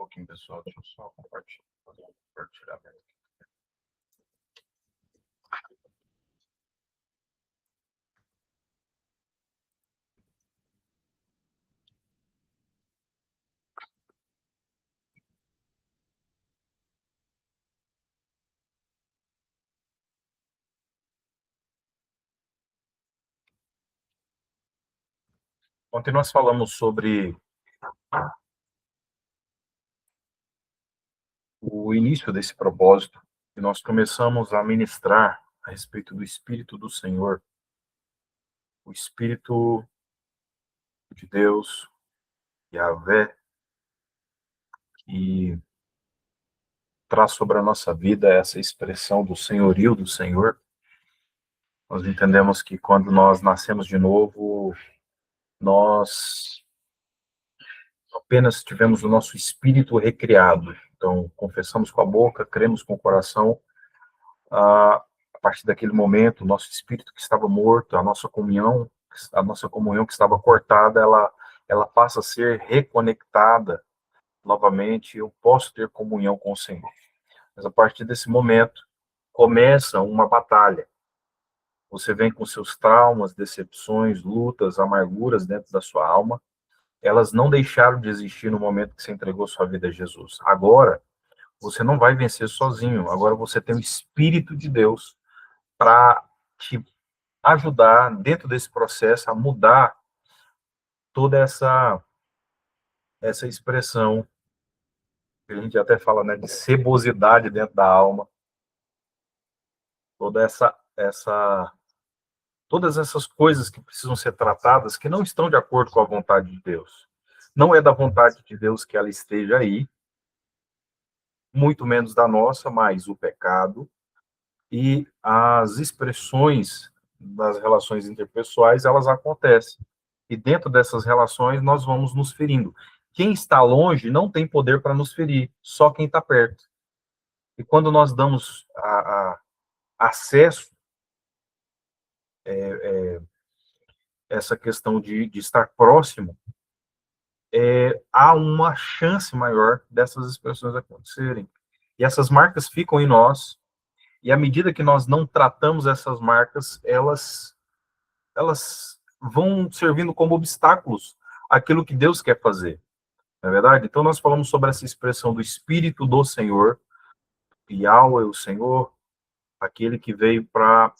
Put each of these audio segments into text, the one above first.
pouquinho, pessoal. Deixa eu só compartilhar, fazer um compartilhamento. Ontem nós falamos sobre o início desse propósito e nós começamos a ministrar a respeito do Espírito do Senhor, o Espírito de Deus, Yahvé, que traz sobre a nossa vida essa expressão do senhorio do Senhor. Nós entendemos que quando nós nascemos de novo, nós apenas tivemos o nosso espírito recriado. Então, confessamos com a boca, cremos com o coração. A partir daquele momento, o nosso espírito que estava morto, a nossa comunhão que estava cortada, ela passa a ser reconectada novamente. Eu posso ter comunhão com o Senhor. Mas a partir desse momento, começa uma batalha. Você vem com seus traumas, decepções, lutas, amarguras dentro da sua alma. Elas não deixaram de existir no momento que você entregou sua vida a Jesus. Agora, você não vai vencer sozinho. Agora você tem o Espírito de Deus para te ajudar dentro desse processo a mudar toda essa expressão que a gente até fala, né, de sebosidade dentro da alma. Todas essas coisas que precisam ser tratadas, que não estão de acordo com a vontade de Deus. Não é da vontade de Deus que ela esteja aí, muito menos da nossa, mas o pecado e as expressões das relações interpessoais, elas acontecem. E dentro dessas relações, nós vamos nos ferindo. Quem está longe não tem poder para nos ferir, só quem está perto. E quando nós damos acesso essa questão de estar próximo, há uma chance maior dessas expressões acontecerem. E essas marcas ficam em nós, e à medida que nós não tratamos essas marcas, elas vão servindo como obstáculos àquilo que Deus quer fazer. Não é verdade? Então nós falamos sobre essa expressão do Espírito do Senhor, Yahweh, o Senhor, aquele que veio para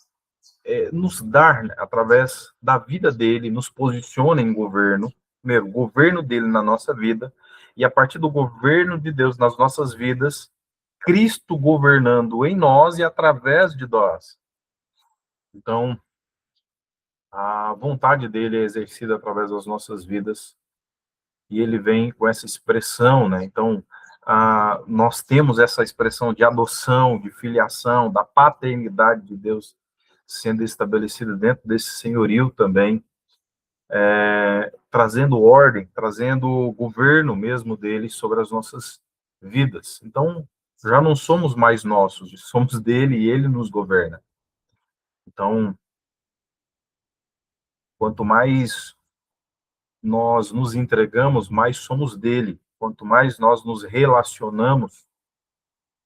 nos dar, né, através da vida dele, nos posiciona em governo, primeiro, o governo dele na nossa vida, e a partir do governo de Deus nas nossas vidas, Cristo governando em nós e através de nós. Então, a vontade dele é exercida através das nossas vidas, e ele vem com essa expressão, né? Então, nós temos essa expressão de adoção, de filiação, da paternidade de Deus sendo estabelecida dentro desse senhorio também, trazendo ordem, trazendo o governo mesmo dele sobre as nossas vidas. Então, já não somos mais nossos, somos dele e ele nos governa. Então, quanto mais nós nos entregamos, mais somos dele. Quanto mais nós nos relacionamos,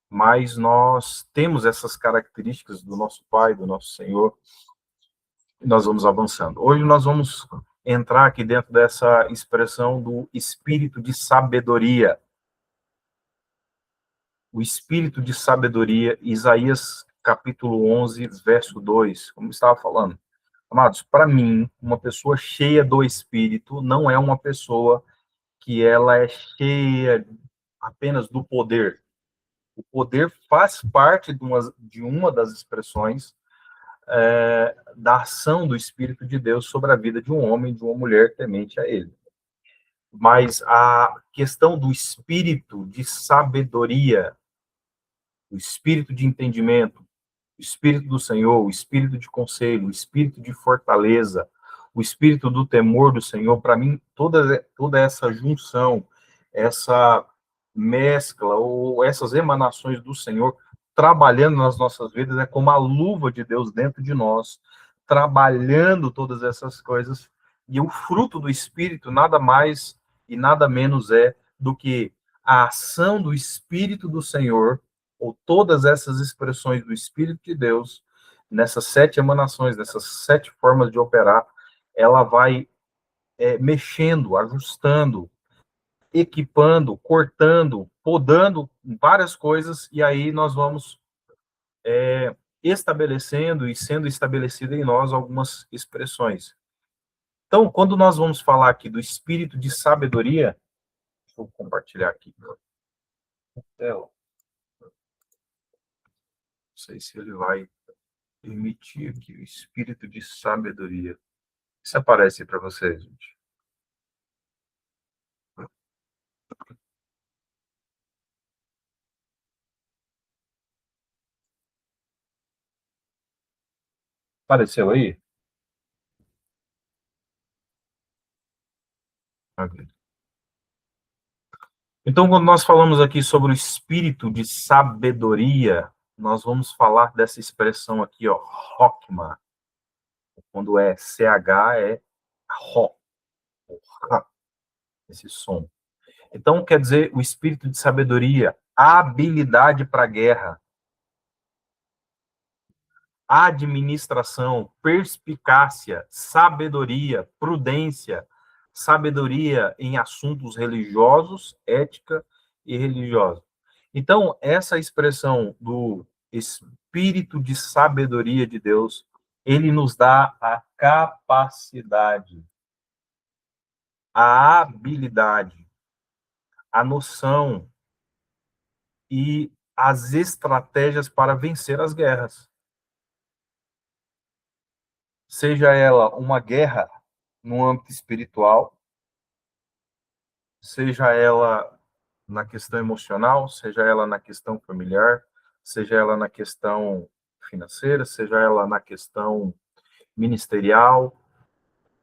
mais nós temos essas características do nosso Pai, do nosso Senhor, e nós vamos avançando. Hoje nós vamos entrar aqui dentro dessa expressão do espírito de sabedoria. O espírito de sabedoria, Isaías capítulo 11, verso 2, como estava falando. Amados, para mim, uma pessoa cheia do Espírito não é uma pessoa que ela é cheia apenas do poder. O poder faz parte de uma das expressões da ação do Espírito de Deus sobre a vida de um homem e de uma mulher temente a ele. Mas a questão do espírito de sabedoria, o espírito de entendimento, o Espírito do Senhor, o Espírito de conselho, o Espírito de fortaleza, o Espírito do temor do Senhor, para mim, toda essa junção, essa mescla, ou essas emanações do Senhor, trabalhando nas nossas vidas, é como a luva de Deus dentro de nós, trabalhando todas essas coisas, e o fruto do Espírito nada mais e nada menos é do que a ação do Espírito do Senhor, ou todas essas expressões do Espírito de Deus, nessas 7 emanações, nessas 7 formas de operar, ela vai mexendo, ajustando, equipando, cortando, podando várias coisas, e aí nós vamos estabelecendo e sendo estabelecido em nós algumas expressões. Então, quando nós vamos falar aqui do espírito de sabedoria, deixa eu compartilhar aqui. Não sei se ele vai permitir aqui o espírito de sabedoria. Isso aparece para vocês, gente? Apareceu aí? Ok. Então, quando nós falamos aqui sobre o espírito de sabedoria, nós vamos falar dessa expressão aqui, ó, Rockma. Quando é CH, é Ro, esse som. Então, quer dizer, o espírito de sabedoria, a habilidade para a guerra, administração, perspicácia, sabedoria, prudência, sabedoria em assuntos religiosos, ética e religiosa. Então, essa expressão do espírito de sabedoria de Deus, ele nos dá a capacidade, a habilidade, a noção e as estratégias para vencer as guerras. Seja ela uma guerra no âmbito espiritual, seja ela na questão emocional, seja ela na questão familiar, seja ela na questão financeira, seja ela na questão ministerial,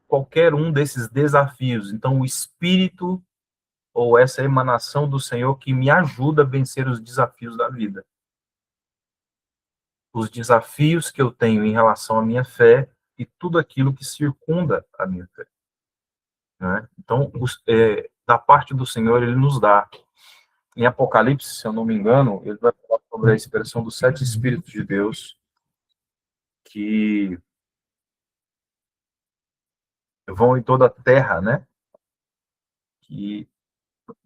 qualquer um desses desafios. Então, o Espírito ou essa emanação do Senhor que me ajuda a vencer os desafios da vida. Os desafios que eu tenho em relação à minha fé e tudo aquilo que circunda a minha fé. Né? Então, da parte do Senhor, ele nos dá. Em Apocalipse, se eu não me engano, ele vai falar sobre a expressão dos 7 Espíritos de Deus que vão em toda a terra, né? Que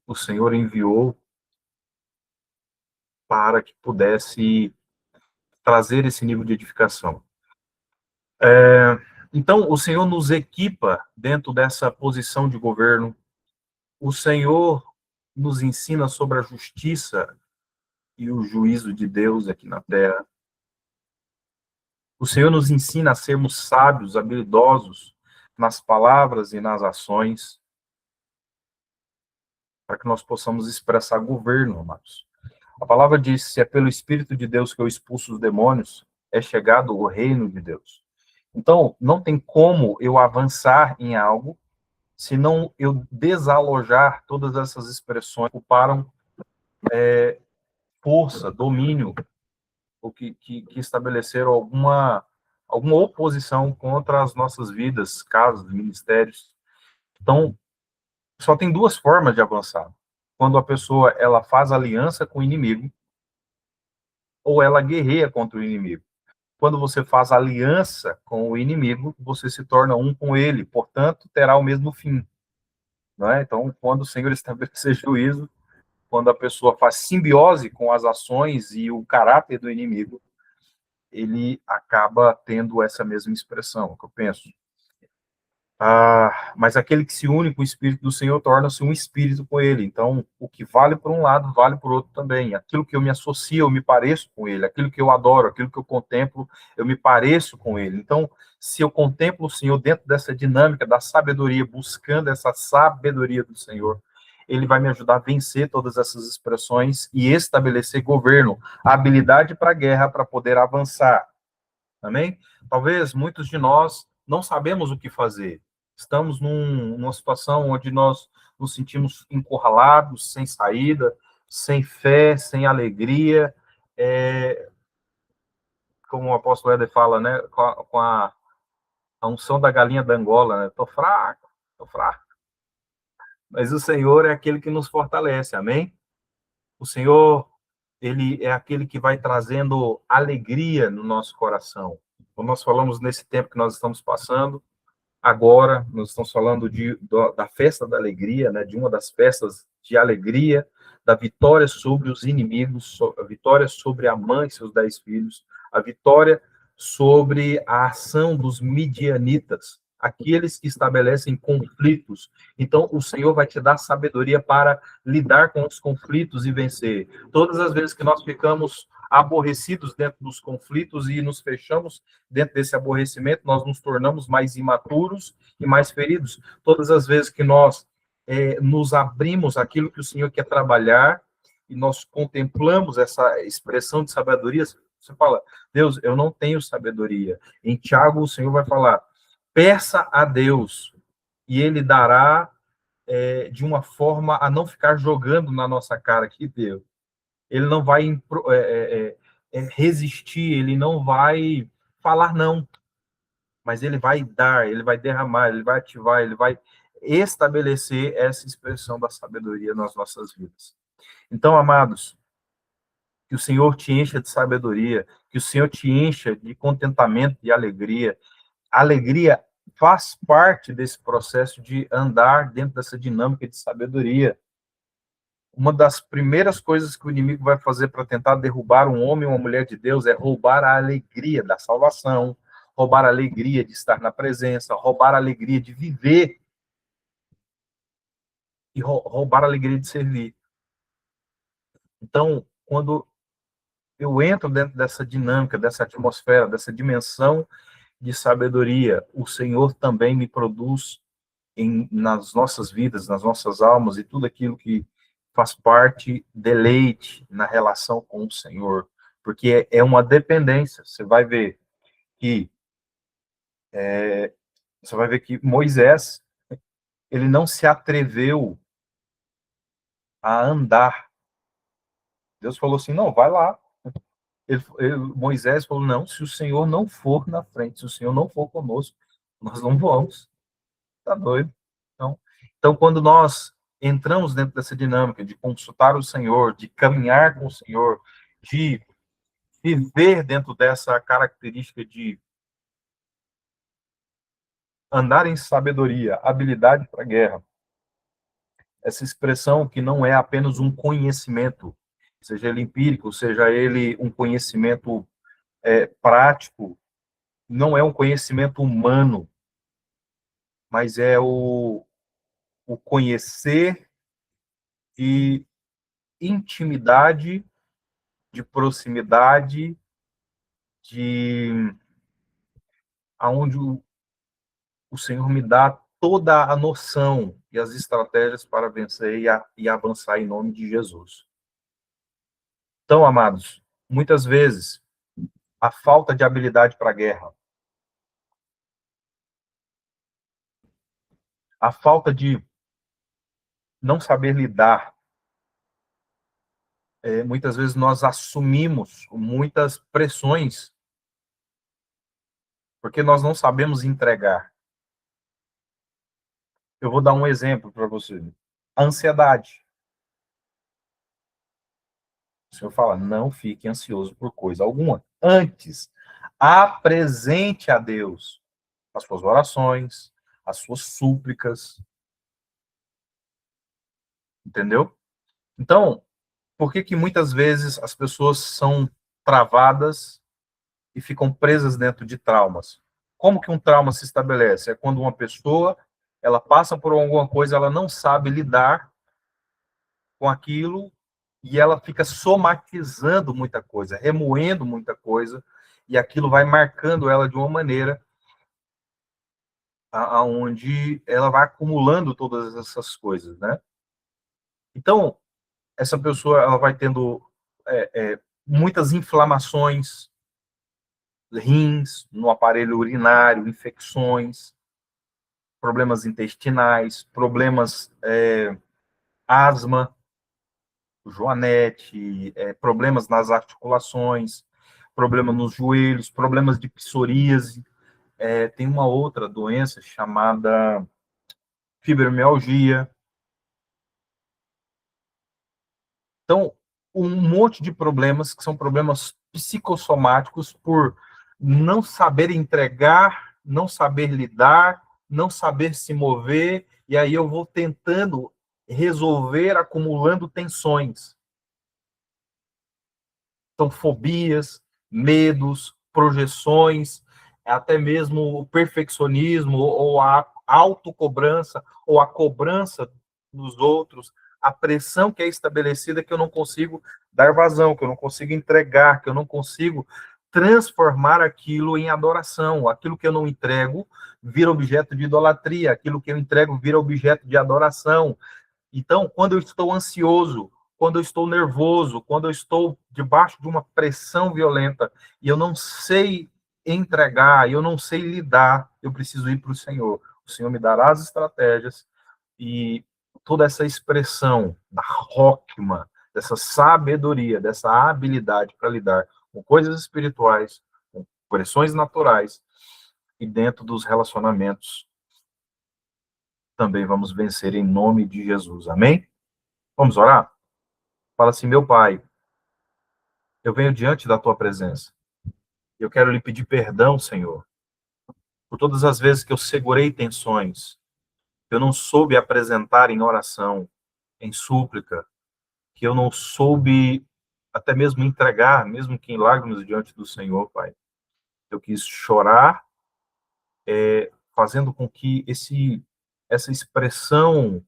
o Senhor enviou para que pudesse trazer esse nível de edificação. Então, o Senhor nos equipa dentro dessa posição de governo. O Senhor nos ensina sobre a justiça e o juízo de Deus aqui na terra. O Senhor nos ensina a sermos sábios, habilidosos nas palavras e nas ações, para que nós possamos expressar governo, amados. A palavra diz: se é pelo Espírito de Deus que eu expulso os demônios, é chegado o reino de Deus. Então, não tem como eu avançar em algo se não eu desalojar todas essas expressões que ocuparam força, domínio, ou que estabeleceram alguma oposição contra as nossas vidas, casas, ministérios. Então, só tem 2 formas de avançar. Quando a pessoa ela faz aliança com o inimigo, ou ela guerreia contra o inimigo. Quando você faz aliança com o inimigo, você se torna um com ele, portanto, terá o mesmo fim. Não é? Então, quando o Senhor estabelecer juízo, quando a pessoa faz simbiose com as ações e o caráter do inimigo, ele acaba tendo essa mesma expressão, que eu penso. Mas aquele que se une com o Espírito do Senhor torna-se um espírito com ele. Então, o que vale por um lado, vale por outro também. Aquilo que eu me associo, eu me pareço com ele. Aquilo que eu adoro, aquilo que eu contemplo, eu me pareço com ele. Então, se eu contemplo o Senhor dentro dessa dinâmica da sabedoria, buscando essa sabedoria do Senhor, ele vai me ajudar a vencer todas essas expressões e estabelecer governo, habilidade para a guerra, para poder avançar. Amém? Talvez muitos de nós não sabemos o que fazer. Estamos numa situação onde nós nos sentimos encurralados, sem saída, sem fé, sem alegria. Como o apóstolo Éder fala, né? Com a unção da galinha da Angola, né? Estou fraco, estou fraco. Mas o Senhor é aquele que nos fortalece, amém? O Senhor, ele é aquele que vai trazendo alegria no nosso coração. Quando nós falamos nesse tempo que nós estamos passando, agora nós estamos falando da festa da alegria, né, de uma das festas de alegria, da vitória sobre os inimigos, a vitória sobre a mãe e seus 10 filhos, a vitória sobre a ação dos midianitas, aqueles que estabelecem conflitos. Então, o Senhor vai te dar sabedoria para lidar com os conflitos e vencer. Todas as vezes que nós ficamos aborrecidos dentro dos conflitos e nos fechamos dentro desse aborrecimento, nós nos tornamos mais imaturos e mais feridos. Todas as vezes que nós nos abrimos àquilo que o Senhor quer trabalhar e nós contemplamos essa expressão de sabedoria, você fala, Deus, eu não tenho sabedoria. Em Tiago, o Senhor vai falar, peça a Deus e Ele dará de uma forma a não ficar jogando na nossa cara que Deus. Ele não vai resistir, ele não vai falar não, mas ele vai dar, ele vai derramar, ele vai ativar, ele vai estabelecer essa expressão da sabedoria nas nossas vidas. Então, amados, que o Senhor te encha de sabedoria, que o Senhor te encha de contentamento e alegria. A alegria faz parte desse processo de andar dentro dessa dinâmica de sabedoria. Uma das primeiras coisas que o inimigo vai fazer para tentar derrubar um homem ou uma mulher de Deus é roubar a alegria da salvação, roubar a alegria de estar na presença, roubar a alegria de viver e roubar a alegria de servir. Então, quando eu entro dentro dessa dinâmica, dessa atmosfera, dessa dimensão de sabedoria, o Senhor também me produz nas nossas vidas, nas nossas almas e tudo aquilo que faz parte, deleite na relação com o Senhor, porque é uma dependência. Que você vai ver que Moisés, ele não se atreveu a andar. Deus falou assim, não, vai lá. Moisés falou, não, se o Senhor não for na frente, se o Senhor não for conosco, nós não vamos. Tá doido? Então, quando nós entramos dentro dessa dinâmica de consultar o Senhor, de caminhar com o Senhor, de viver dentro dessa característica de andar em sabedoria, habilidade para a guerra, essa expressão que não é apenas um conhecimento, seja ele empírico, seja ele um conhecimento prático, não é um conhecimento humano, mas é o conhecer de intimidade, de proximidade, de aonde o Senhor me dá toda a noção e as estratégias para vencer e avançar em nome de Jesus. Então, amados, muitas vezes a falta de habilidade para a guerra, a falta de não saber lidar, muitas vezes nós assumimos muitas pressões porque nós não sabemos entregar. Eu vou dar um exemplo para você. A ansiedade. O Senhor fala, não fique ansioso por coisa alguma. Antes, apresente a Deus as suas orações, as suas súplicas. Entendeu? Então, por que muitas vezes as pessoas são travadas e ficam presas dentro de traumas? Como que um trauma se estabelece? É quando uma pessoa, ela passa por alguma coisa, ela não sabe lidar com aquilo e ela fica somatizando muita coisa, remoendo muita coisa, e aquilo vai marcando ela de uma maneira aonde ela vai acumulando todas essas coisas, né? Então, essa pessoa ela vai tendo muitas inflamações, rins, no aparelho urinário, infecções, problemas intestinais, problemas asma, joanete, problemas nas articulações, problema nos joelhos, problemas de psoríase. Tem uma outra doença chamada fibromialgia. Então, um monte de problemas que são problemas psicossomáticos por não saber entregar, não saber lidar, não saber se mover, e aí eu vou tentando resolver acumulando tensões. São fobias, medos, projeções, até mesmo o perfeccionismo ou a autocobrança ou a cobrança dos outros, a pressão que é estabelecida que eu não consigo dar vazão, que eu não consigo entregar, que eu não consigo transformar aquilo em adoração. Aquilo que eu não entrego vira objeto de idolatria, aquilo que eu entrego vira objeto de adoração. Então, quando eu estou ansioso, quando eu estou nervoso, quando eu estou debaixo de uma pressão violenta e eu não sei entregar, eu não sei lidar, eu preciso ir para o Senhor. O Senhor me dará as estratégias e toda essa expressão da róquima, dessa sabedoria, dessa habilidade para lidar com coisas espirituais, com pressões naturais e dentro dos relacionamentos também vamos vencer em nome de Jesus. Amém? Vamos orar? Fala assim, meu Pai, eu venho diante da tua presença. Eu quero lhe pedir perdão, Senhor, por todas as vezes que eu segurei tensões, que eu não soube apresentar em oração, em súplica, que eu não soube até mesmo entregar, mesmo que em lágrimas diante do Senhor, Pai. Eu quis chorar, fazendo com que essa expressão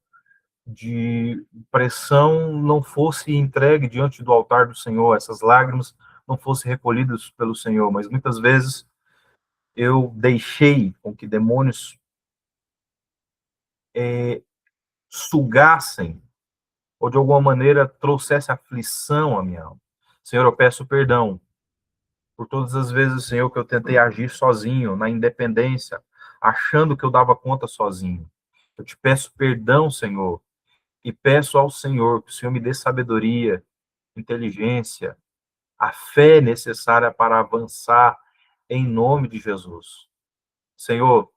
de pressão não fosse entregue diante do altar do Senhor, essas lágrimas não fossem recolhidas pelo Senhor, mas muitas vezes eu deixei com que demônios sugassem ou de alguma maneira trouxesse aflição à minha alma. Senhor, eu peço perdão por todas as vezes, Senhor, que eu tentei agir sozinho, na independência, achando que eu dava conta sozinho. Eu te peço perdão, Senhor, e peço ao Senhor que o Senhor me dê sabedoria, inteligência, a fé necessária para avançar em nome de Jesus. Senhor,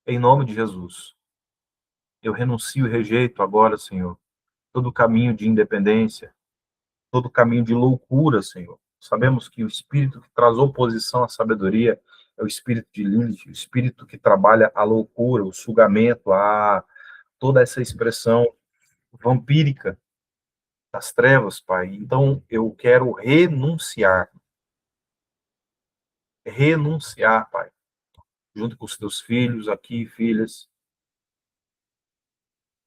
em nome de Jesus, eu renuncio e rejeito agora, Senhor, todo caminho de independência, todo caminho de loucura, Senhor. Sabemos que o espírito que traz oposição à sabedoria é o espírito de Lilith, o espírito que trabalha a loucura, o sugamento, toda essa expressão vampírica das trevas, Pai. Então, eu quero renunciar, Pai, junto com os teus filhos aqui, filhas,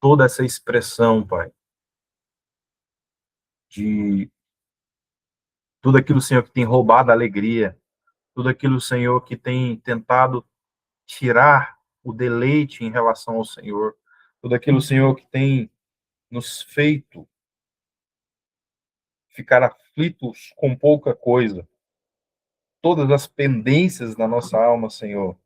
toda essa expressão, Pai, de tudo aquilo, Senhor, que tem roubado a alegria, tudo aquilo, Senhor, que tem tentado tirar o deleite em relação ao Senhor, tudo aquilo, Senhor, que tem nos feito ficar aflitos com pouca coisa, todas as pendências da nossa alma, Senhor.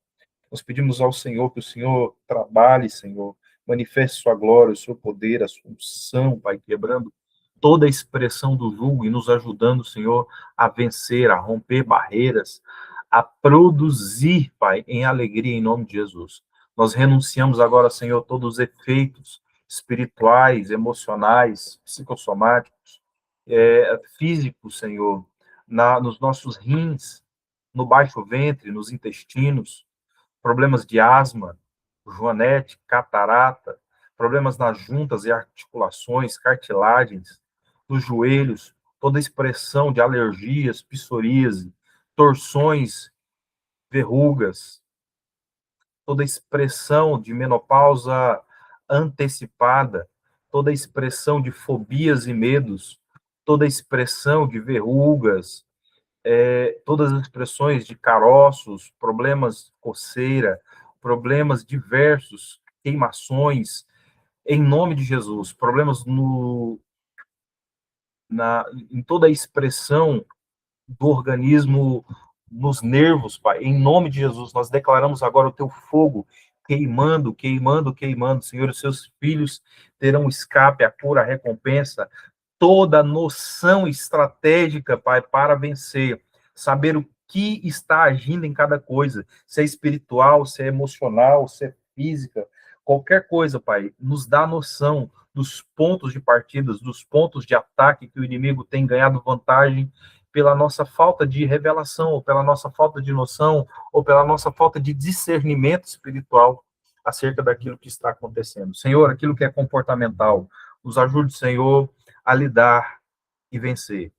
Nós pedimos ao Senhor que o Senhor trabalhe, Senhor, manifeste sua glória, o seu poder, a sua unção, Pai, quebrando toda a expressão do jugo e nos ajudando, Senhor, a vencer, a romper barreiras, a produzir, Pai, em alegria, em nome de Jesus. Nós renunciamos agora, Senhor, todos os efeitos espirituais, emocionais, psicossomáticos, físicos, Senhor, nos nossos rins, no baixo ventre, nos intestinos, problemas de asma, joanete, catarata, problemas nas juntas e articulações, cartilagens, nos joelhos, toda expressão de alergias, psoríase, torções, verrugas, toda expressão de menopausa antecipada, toda expressão de fobias e medos, toda expressão de verrugas, todas as expressões de caroços, problemas coceira, problemas diversos, queimações, em nome de Jesus, problemas em toda a expressão do organismo, nos nervos, Pai, em nome de Jesus, nós declaramos agora o teu fogo queimando, queimando, queimando, Senhor, os seus filhos terão escape, a cura, a recompensa, toda noção estratégica, Pai, para vencer, saber o que está agindo em cada coisa, se é espiritual, se é emocional, se é física, qualquer coisa, Pai, nos dá noção dos pontos de partidas, dos pontos de ataque que o inimigo tem ganhado vantagem pela nossa falta de revelação, ou pela nossa falta de noção, ou pela nossa falta de discernimento espiritual acerca daquilo que está acontecendo. Senhor, aquilo que é comportamental, nos ajude, Senhor, a lidar e vencer.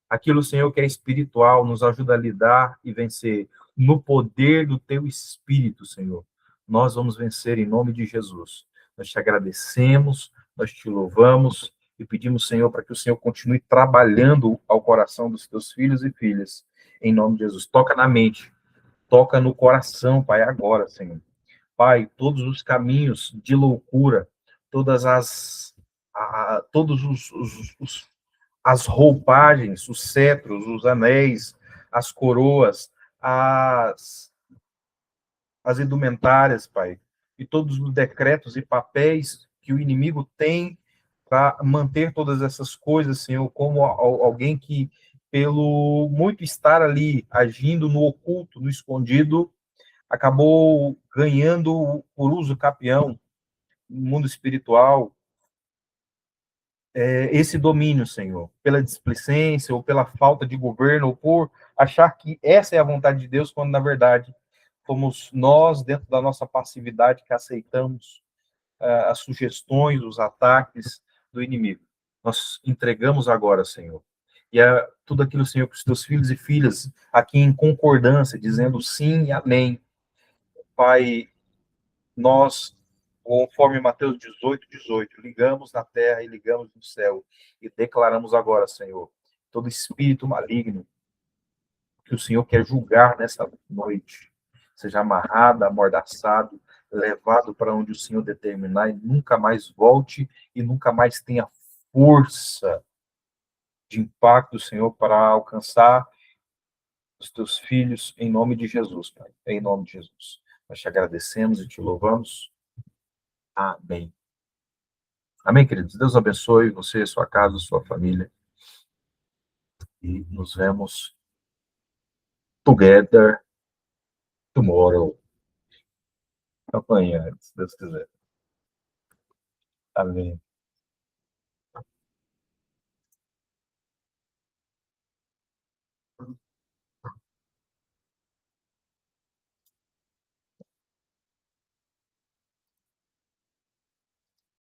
Aquilo, Senhor, que é espiritual, nos ajuda a lidar e vencer. No poder do Teu Espírito, Senhor, nós vamos vencer em nome de Jesus. Nós te agradecemos, nós te louvamos e pedimos, Senhor, para que o Senhor continue trabalhando ao coração dos Teus filhos e filhas, em nome de Jesus. Toca na mente, toca no coração, Pai, agora, Senhor. Pai, todos os caminhos de loucura, todas todos as roupagens, os cetros, os anéis, as coroas, as, as indumentárias, Pai, e todos os decretos e papéis que o inimigo tem para manter todas essas coisas, Senhor, como alguém que, pelo muito estar ali, agindo no oculto, no escondido, acabou ganhando por uso capião no mundo espiritual, esse domínio, Senhor, pela displicência ou pela falta de governo, ou por achar que essa é a vontade de Deus, quando na verdade fomos nós, dentro da nossa passividade, que aceitamos as sugestões, os ataques do inimigo. Nós entregamos agora, Senhor. E tudo aquilo, Senhor, para os teus filhos e filhas aqui em concordância, dizendo sim e amém. Pai, nós, conforme Mateus 18, ligamos na terra e ligamos no céu, e declaramos agora, Senhor, todo espírito maligno que o Senhor quer julgar nessa noite, seja amarrado, amordaçado, levado para onde o Senhor determinar, e nunca mais volte, e nunca mais tenha força de impacto, Senhor, para alcançar os teus filhos, em nome de Jesus, Pai, em nome de Jesus. Nós te agradecemos e te louvamos. Amém. Amém, queridos? Deus abençoe você, sua casa, sua família. E nos vemos together tomorrow. Amanhã, se Deus quiser. Amém.